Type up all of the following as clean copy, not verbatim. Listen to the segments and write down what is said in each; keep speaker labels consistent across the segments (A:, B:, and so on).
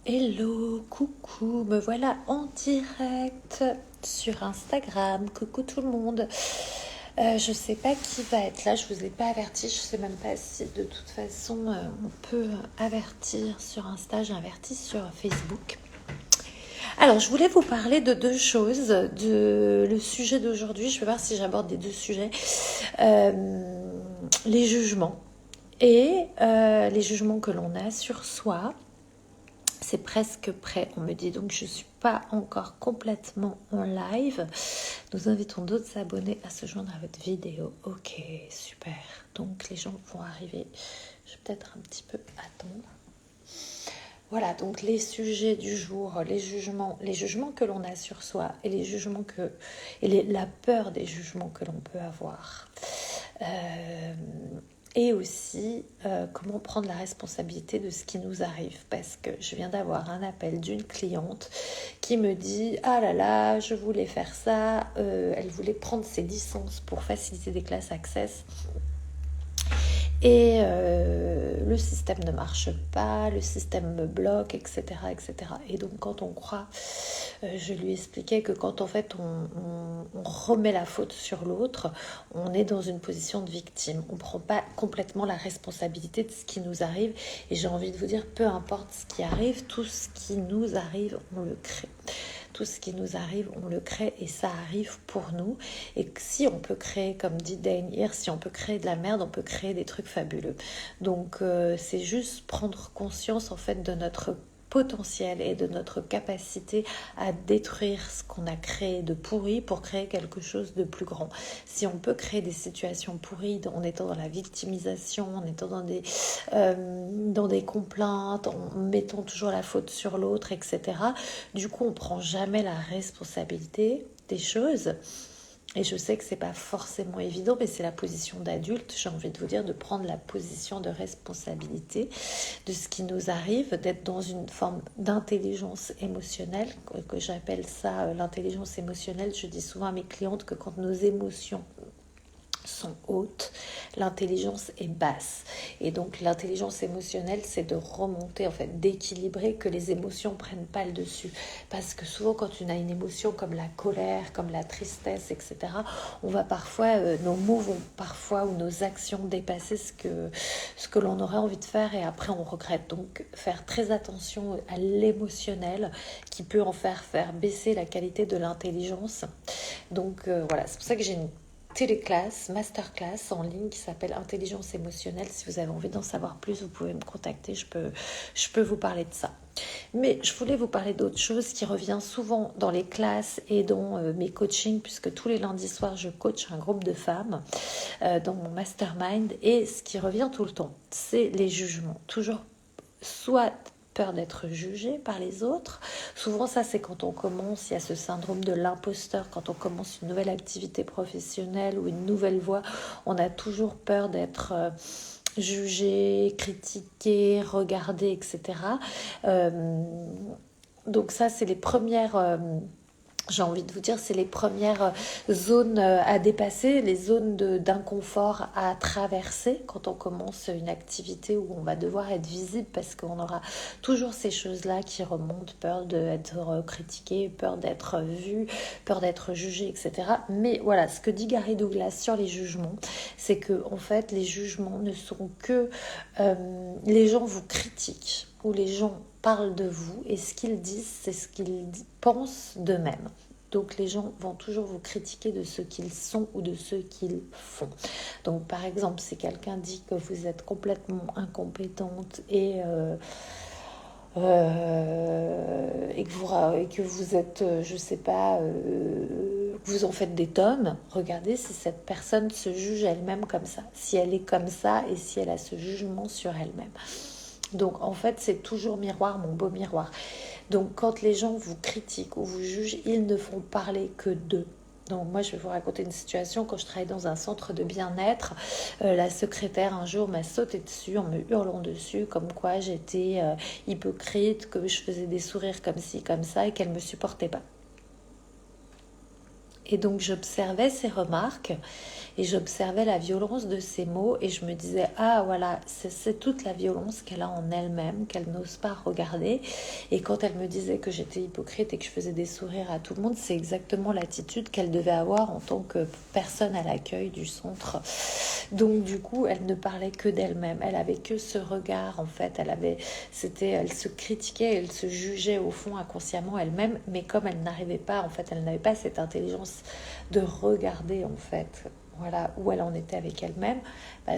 A: Hello, coucou, me voilà en direct sur Instagram. Coucou tout le monde. Je sais pas qui va être là, je vous ai pas averti, je sais même pas si de toute façon on peut avertir sur Insta, j'ai averti sur Facebook. Alors, je voulais vous parler de deux choses. Le sujet d'aujourd'hui, je vais voir si j'aborde des deux sujets. Les jugements et les jugements que l'on a sur soi. C'est presque prêt, on me dit, donc je ne suis pas encore complètement en live. Nous invitons d'autres abonnés à se joindre à votre vidéo. Ok, super. Donc les gens vont arriver. Je vais peut-être un petit peu attendre. Voilà, donc les sujets du jour, les jugements que l'on a sur soi et les jugements la peur des jugements que l'on peut avoir. Et aussi comment prendre la responsabilité de ce qui nous arrive, parce que je viens d'avoir un appel d'une cliente qui me dit « Ah là là, je voulais faire ça, elle voulait prendre ses licences pour faciliter des classes Access. » Et le système ne marche pas, le système me bloque, etc. etc. Et donc quand on croit, je lui expliquais que quand en fait on remet la faute sur l'autre, on est dans une position de victime. On ne prend pas complètement la responsabilité de ce qui nous arrive. Et j'ai envie de vous dire, peu importe ce qui arrive, tout ce qui nous arrive, on le crée. Tout ce qui nous arrive, on le crée et ça arrive pour nous. Et si on peut créer, comme dit Dane hier, si on peut créer de la merde, on peut créer des trucs fabuleux. Donc c'est juste prendre conscience en fait de notre potentiel et de notre capacité à détruire ce qu'on a créé de pourri pour créer quelque chose de plus grand. Si on peut créer des situations pourries en étant dans la victimisation, en étant dans des complaintes, en mettant toujours la faute sur l'autre, etc., du coup on prend jamais la responsabilité des choses. Et je sais que c'est pas forcément évident, mais c'est la position d'adulte, j'ai envie de vous dire, de prendre la position de responsabilité de ce qui nous arrive, d'être dans une forme d'intelligence émotionnelle, que j'appelle ça l'intelligence émotionnelle. Je dis souvent à mes clientes que quand nos émotions sont hautes, l'intelligence est basse. Et donc l'intelligence émotionnelle, c'est de remonter, en fait, d'équilibrer, que les émotions prennent pas le dessus. Parce que souvent, quand on a une émotion comme la colère, comme la tristesse, etc., on va parfois, nos mots vont parfois, ou nos actions dépasser ce que l'on aurait envie de faire, et après on regrette. Donc faire très attention à l'émotionnel qui peut en faire baisser la qualité de l'intelligence. Donc voilà, c'est pour ça que j'ai une téléclasse, masterclass en ligne qui s'appelle Intelligence émotionnelle. Si vous avez envie d'en savoir plus, vous pouvez me contacter, je peux vous parler de ça. Mais je voulais vous parler d'autre chose qui revient souvent dans les classes et dans mes coachings, puisque tous les lundis soirs, je coach un groupe de femmes dans mon mastermind. Et ce qui revient tout le temps, c'est les jugements. Toujours soit peur d'être jugé par les autres. Souvent, ça, c'est quand on commence, il y a ce syndrome de l'imposteur, quand on commence une nouvelle activité professionnelle ou une nouvelle voie, on a toujours peur d'être jugé, critiqué, regardé, etc. Donc ça, c'est les premières... j'ai envie de vous dire, c'est les premières zones à dépasser, les zones d'inconfort à traverser quand on commence une activité où on va devoir être visible, parce qu'on aura toujours ces choses-là qui remontent, peur d'être critiqué, peur d'être vu, peur d'être jugé, etc. Mais voilà, ce que dit Gary Douglas sur les jugements, c'est que en fait, les jugements ne sont que... les gens vous critiquent ou les gens parlent de vous, et ce qu'ils disent, c'est ce qu'ils pensent d'eux-mêmes. Donc les gens vont toujours vous critiquer de ce qu'ils sont ou de ce qu'ils font. Donc par exemple, si quelqu'un dit que vous êtes complètement incompétente et que vous êtes, je sais pas, que vous en faites des tonnes, regardez si cette personne se juge elle-même comme ça, si elle est comme ça et si elle a ce jugement sur elle-même. Donc en fait, c'est toujours miroir, mon beau miroir. Donc quand les gens vous critiquent ou vous jugent, ils ne font parler que d'eux. Donc moi, je vais vous raconter une situation. Quand je travaillais dans un centre de bien-être, la secrétaire un jour m'a sauté dessus en me hurlant dessus, comme quoi j'étais hypocrite, que je faisais des sourires comme ci, comme ça, et qu'elle ne me supportait pas. Et donc j'observais ses remarques et j'observais la violence de ses mots et je me disais, ah voilà, c'est toute la violence qu'elle a en elle-même, qu'elle n'ose pas regarder. Et quand elle me disait que j'étais hypocrite et que je faisais des sourires à tout le monde, c'est exactement l'attitude qu'elle devait avoir en tant que personne à l'accueil du centre. Donc du coup, elle ne parlait que d'elle-même. Elle avait que ce regard, en fait. Elle se critiquait, elle se jugeait au fond inconsciemment elle-même, mais comme elle n'arrivait pas, en fait, elle n'avait pas cette intelligence de regarder en fait voilà où elle en était avec elle-même,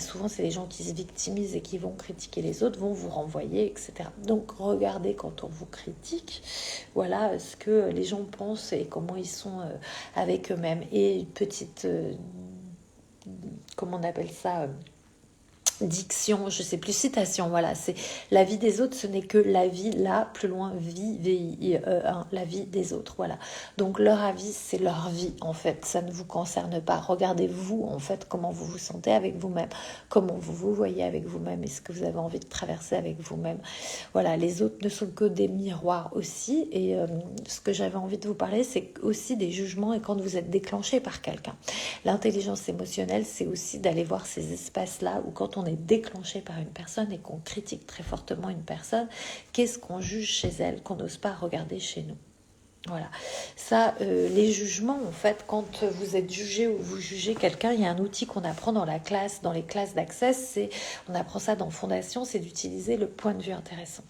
A: souvent c'est les gens qui se victimisent et qui vont critiquer les autres, vont vous renvoyer, etc. Donc regardez quand on vous critique, voilà ce que les gens pensent et comment ils sont avec eux-mêmes. Et une petite, comment on appelle ça, diction, je sais plus, citation, voilà, c'est la vie des autres, ce n'est que la vie, là, plus loin, vie, V-I-E-1, la vie des autres, voilà. Donc leur avis, c'est leur vie, en fait, ça ne vous concerne pas. Regardez-vous, en fait, comment vous vous sentez avec vous-même, comment vous vous voyez avec vous-même, et ce que vous avez envie de traverser avec vous-même. Voilà, les autres ne sont que des miroirs aussi, et ce que j'avais envie de vous parler, c'est aussi des jugements, et quand vous êtes déclenché par quelqu'un. L'intelligence émotionnelle, c'est aussi d'aller voir ces espaces-là où quand on est déclenché par une personne et qu'on critique très fortement une personne, qu'est-ce qu'on juge chez elle qu'on n'ose pas regarder chez nous. Voilà, ça, les jugements, en fait, quand vous êtes jugé ou vous jugez quelqu'un, il y a un outil qu'on apprend dans la classe, dans les classes d'accès, on apprend ça dans Fondation, c'est d'utiliser le point de vue intéressant.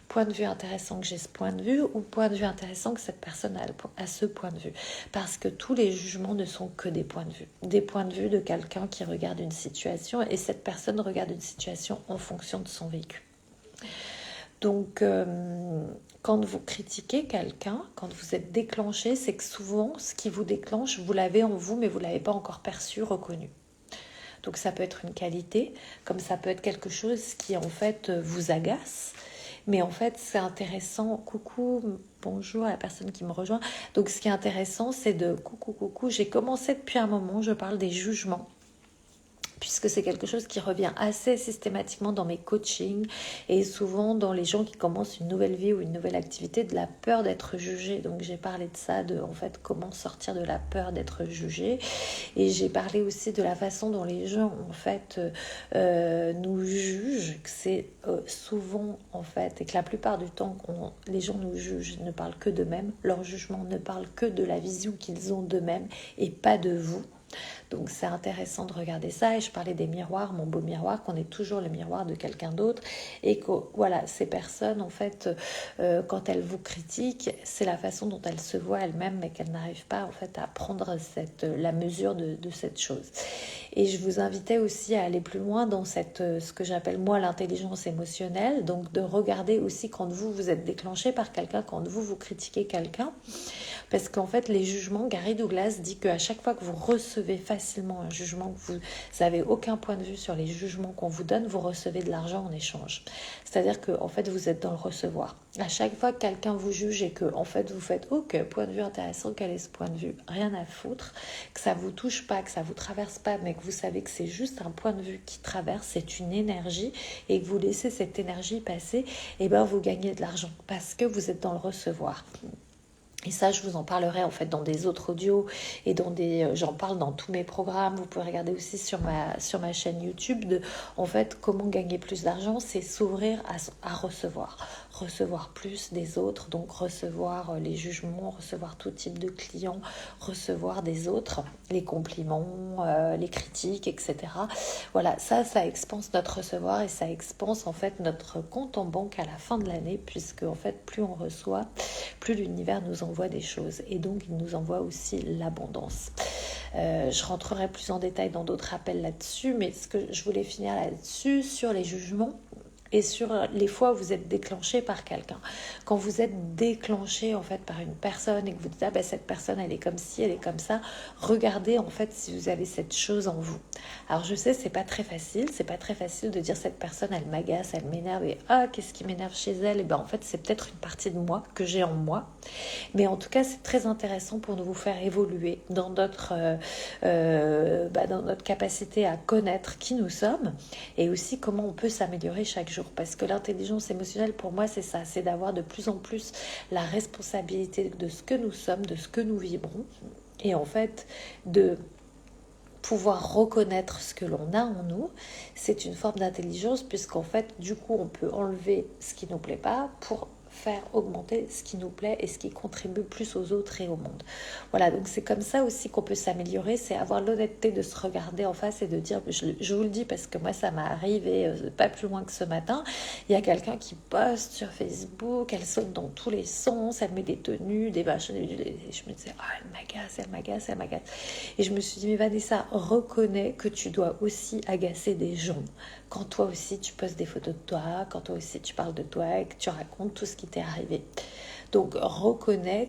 A: Point de vue intéressant que j'ai ce point de vue ou point de vue intéressant que cette personne a ce point de vue. Parce que tous les jugements ne sont que des points de vue. Des points de vue de quelqu'un qui regarde une situation et cette personne regarde une situation en fonction de son vécu. Donc, quand vous critiquez quelqu'un, quand vous êtes déclenché, c'est que souvent, ce qui vous déclenche, vous l'avez en vous, mais vous ne l'avez pas encore perçu, reconnu. Donc, ça peut être une qualité, comme ça peut être quelque chose qui, en fait, vous agace. Mais en fait, c'est intéressant. Coucou, bonjour à la personne qui me rejoint. Donc, ce qui est intéressant, c'est de coucou. J'ai commencé depuis un moment, je parle des jugements, puisque c'est quelque chose qui revient assez systématiquement dans mes coachings et souvent dans les gens qui commencent une nouvelle vie ou une nouvelle activité, de la peur d'être jugé. Donc j'ai parlé de ça, de en fait comment sortir de la peur d'être jugé, et j'ai parlé aussi de la façon dont les gens en fait nous jugent, que c'est souvent en fait, et que la plupart du temps les gens nous jugent ne parlent que d'eux-mêmes, leur jugement ne parle que de la vision qu'ils ont d'eux-mêmes et pas de vous. Donc c'est intéressant de regarder ça. Et je parlais des miroirs, mon beau miroir, qu'on est toujours le miroir de quelqu'un d'autre, et que voilà, ces personnes en fait quand elles vous critiquent, c'est la façon dont elles se voient elles-mêmes, mais qu'elles n'arrivent pas en fait à prendre la mesure de cette chose. Et je vous invitais aussi à aller plus loin dans ce que j'appelle moi l'intelligence émotionnelle, donc de regarder aussi quand vous êtes déclenché par quelqu'un, quand vous critiquez quelqu'un. Parce qu'en fait, les jugements, Gary Douglas dit qu'à chaque fois que vous recevez facilement un jugement, que vous n'avez aucun point de vue sur les jugements qu'on vous donne, vous recevez de l'argent en échange. C'est-à-dire que en fait, vous êtes dans le recevoir. À chaque fois que quelqu'un vous juge et que en fait, vous faites « Ok, point de vue intéressant, quel est ce point de vue ?» Rien à foutre, que ça ne vous touche pas, que ça ne vous traverse pas, mais que vous savez que c'est juste un point de vue qui traverse, c'est une énergie, et que vous laissez cette énergie passer, et bien vous gagnez de l'argent parce que vous êtes dans le recevoir. Et ça, je vous en parlerai en fait dans des autres audios et j'en parle dans tous mes programmes. Vous pouvez regarder aussi sur ma chaîne YouTube en fait comment gagner plus d'argent, c'est s'ouvrir à recevoir plus des autres, donc recevoir les jugements, recevoir tout type de clients, recevoir des autres, les compliments, les critiques, etc. Voilà, ça expanse notre recevoir et ça expanse en fait notre compte en banque à la fin de l'année, puisque en fait plus on reçoit, plus l'univers nous envoie des choses, et donc il nous envoie aussi l'abondance. Je rentrerai plus en détail dans d'autres appels là-dessus, mais ce que je voulais finir là-dessus, sur les jugements et sur les fois où vous êtes déclenché par quelqu'un. Quand vous êtes déclenché en fait par une personne et que vous dites cette personne elle est comme ci, elle est comme ça, regardez en fait si vous avez cette chose en vous. Alors je sais c'est pas très facile de dire cette personne elle m'agace, elle m'énerve, et qu'est-ce qui m'énerve chez elle, et en fait c'est peut-être une partie de moi que j'ai en moi, mais en tout cas c'est très intéressant pour nous faire évoluer dans notre capacité à connaître qui nous sommes et aussi comment on peut s'améliorer chaque jour. Parce que l'intelligence émotionnelle, pour moi, c'est ça, c'est d'avoir de plus en plus la responsabilité de ce que nous sommes, de ce que nous vibrons, Et en fait, de pouvoir reconnaître ce que l'on a en nous, c'est une forme d'intelligence, puisqu'en fait, du coup, on peut enlever ce qui ne nous plaît pas pour faire augmenter ce qui nous plaît et ce qui contribue plus aux autres et au monde. Voilà, donc c'est comme ça aussi qu'on peut s'améliorer, c'est avoir l'honnêteté de se regarder en face et de dire, je vous le dis parce que moi ça m'est arrivé pas plus loin que ce matin, il y a quelqu'un qui poste sur Facebook, elle saute dans tous les sens, elle met des tenues, des machins, et je me disais, ah, elle m'agace, elle m'agace, elle m'agace. Et je me suis dit, mais Vanessa, reconnais que tu dois aussi agacer des gens. Quand toi aussi tu postes des photos de toi, quand toi aussi tu parles de toi et que tu racontes tout ce qui t'est arrivé. Donc reconnais